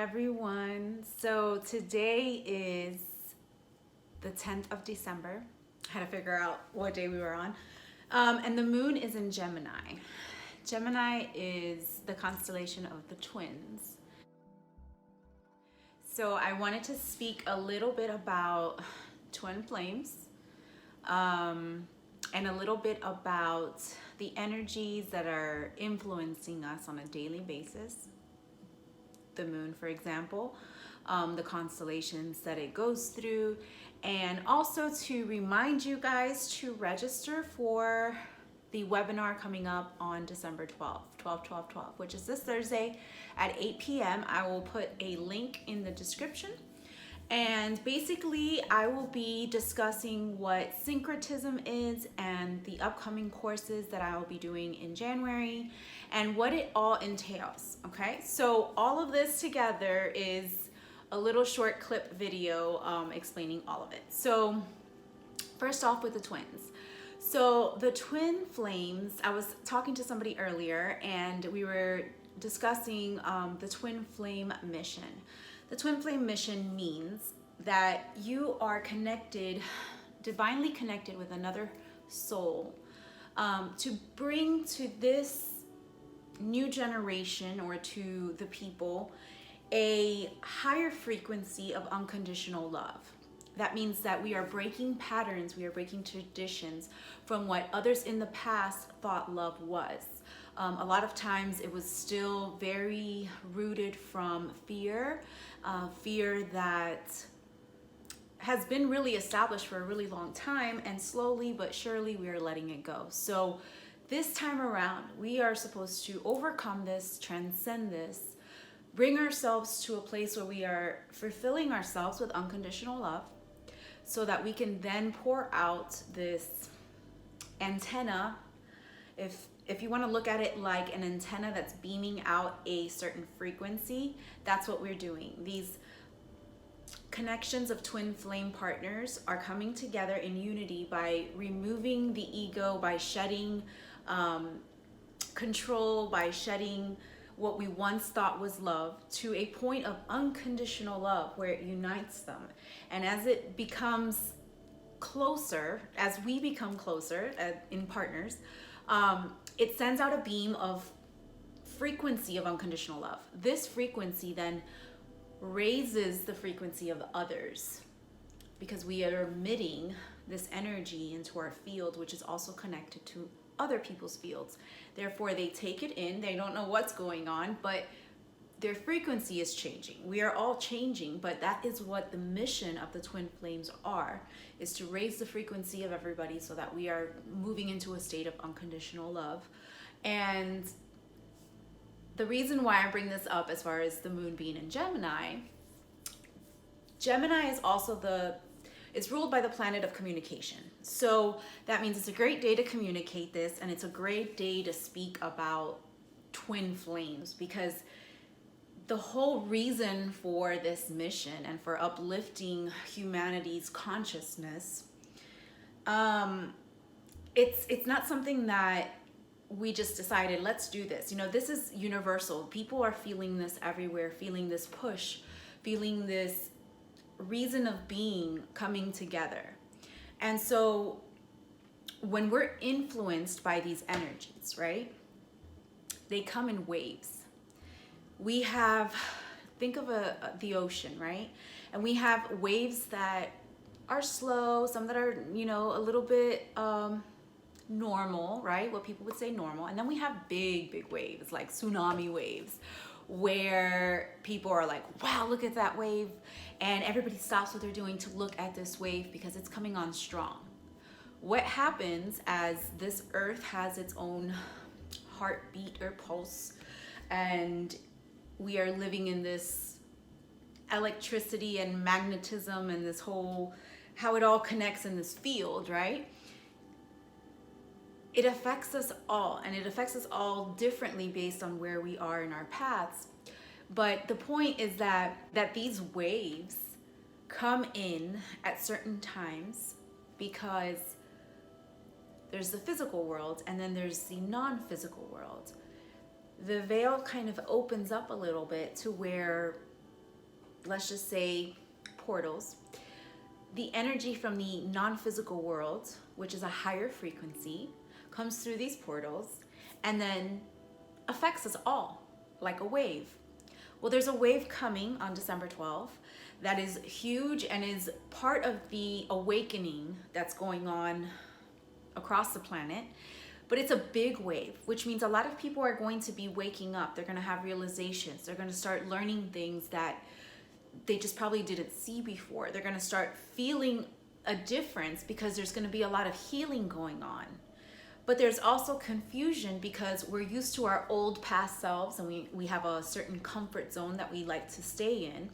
everyone. So today is the 10th of December. I had to figure out what day we were on. And the moon is in Gemini. Gemini is the constellation of the twins. So I wanted to speak a little bit about twin flames, and a little bit about the energies that are influencing us on a daily basis. The moon, for example, the constellations that it goes through, and also to remind you guys to register for the webinar coming up on December 12th, 12, which is this Thursday at 8 p.m. I will put a link in the description. And basically, I will be discussing what syncretism is and the upcoming courses that I will be doing in January and what it all entails, okay? So all of this together is a little short clip video explaining all of it. So first off with the twins. So the twin flames, I was talking to somebody earlier and we were discussing the twin flame mission. The twin flame mission means that you are connected, divinely connected with another soul, to bring to this new generation or to the people a higher frequency of unconditional love. That means that we are breaking patterns, we are breaking traditions from what others in the past thought love was. A lot of times it was still very rooted from fear, fear that has been really established for a really long time, and slowly but surely we are letting it go. So this time around, we are supposed to overcome this, transcend this, bring ourselves to a place where we are fulfilling ourselves with unconditional love, so that we can then pour out this antenna. If you want to look at it like an antenna that's beaming out a certain frequency, that's what we're doing. These connections of twin flame partners are coming together in unity by removing the ego, by shedding control, by shedding what we once thought was love to a point of unconditional love where it unites them. And as it becomes closer, as we become closer in partners, it sends out a beam of frequency of unconditional love. This frequency then raises the frequency of others because we are emitting this energy into our field, which is also connected to other people's fields. Therefore, they take it in, they don't know what's going on, but their frequency is changing. We are all changing, but that is what the mission of the twin flames are, is to raise the frequency of everybody so that we are moving into a state of unconditional love. And the reason why I bring this up as far as the moon being in Gemini, Gemini is also it's ruled by the planet of communication. So that means it's a great day to communicate this, and it's a great day to speak about twin flames, because the whole reason for this mission and for uplifting humanity's consciousness, it's not something that we just decided, let's do this. You know, this is universal. People are feeling this everywhere, feeling this push, feeling this reason of being coming together. And so when we're influenced by these energies, right, they come in waves. We have, think of the ocean, right? And we have waves that are slow, some that are, you know, a little bit normal, right? What people would say normal. And then we have big waves, like tsunami waves, where people are like, wow, look at that wave. And everybody stops what they're doing to look at this wave because it's coming on strong. What happens as this earth has its own heartbeat or pulse, and we are living in this electricity and magnetism and this whole, how it all connects in this field, right? It affects us all, and it affects us all differently based on where we are in our paths. But the point is that these waves come in at certain times because there's the physical world and then there's the non-physical world. The veil kind of opens up a little bit to where let's just say, portals, the energy from the non-physical world, which is a higher frequency, comes through these portals and then affects us all like a wave. Well, there's a wave coming on December 12th that is huge and is part of the awakening that's going on across the planet. But it's a big wave, which means a lot of people are going to be waking up. They're going to have realizations. They're going to start learning things that they just probably didn't see before. They're going to start feeling a difference because there's going to be a lot of healing going on. But there's also confusion because we're used to our old past selves, and we have a certain comfort zone that we like to stay in.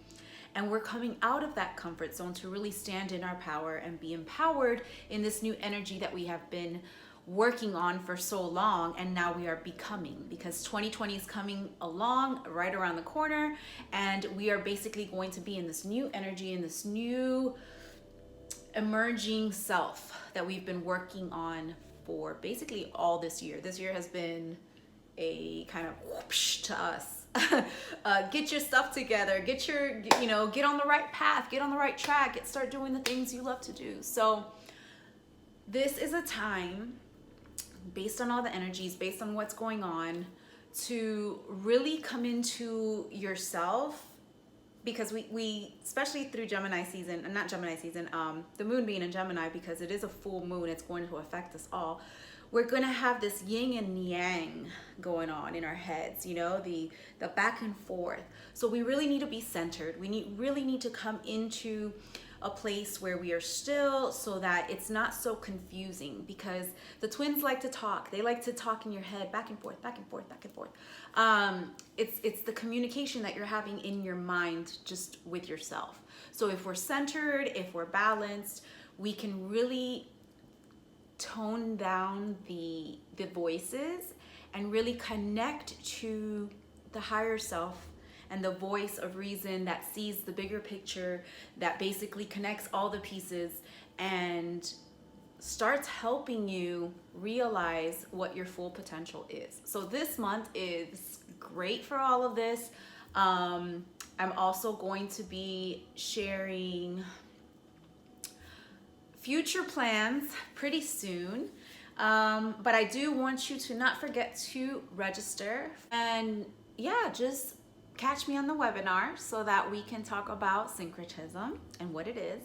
And we're coming out of that comfort zone to really stand in our power and be empowered in this new energy that we have been working on for so long, and now we are becoming, because 2020 is coming along right around the corner, and we are basically going to be in this new energy, in this new emerging self that we've been working on for basically all this year. This year has been a kind of whoosh to us. Get your stuff together, get on the right path, get on the right track, start doing the things you love to do. So this is a time, based on all the energies, based on what's going on, to really come into yourself, because we especially through Gemini season, and not Gemini season, the moon being in Gemini, because it is a full moon, it's going to affect us all. We're going to have this yin and yang going on in our heads, the back and forth. So we really need to be centered. We really need to come into a place where we are still, so that it's not so confusing, because the twins like to talk. They like to talk in your head, back and forth, back and forth, back and forth. It's the communication that you're having in your mind just with yourself. So if we're centered, if we're balanced, we can really tone down the voices and really connect to the higher self and the voice of reason that sees the bigger picture, that basically connects all the pieces and starts helping you realize what your full potential is. So this month is great for all of this. I'm also going to be sharing future plans pretty soon. But I do want you to not forget to register, and just catch me on the webinar so that we can talk about syncretism and what it is.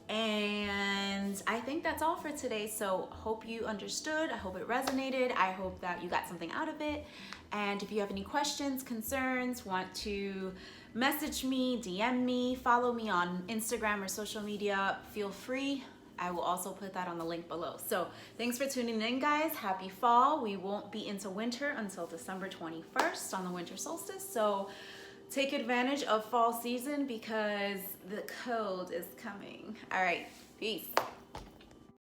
And I think that's all for today. So hope you understood. I hope it resonated. I hope that you got something out of it. And if you have any questions, concerns, want to message me, DM me, follow me on Instagram or social media, feel free. I will also put that on the link below. So thanks for tuning in, guys. Happy fall. We won't be into winter until December 21st on the winter solstice. So take advantage of fall season because the cold is coming. All right, peace.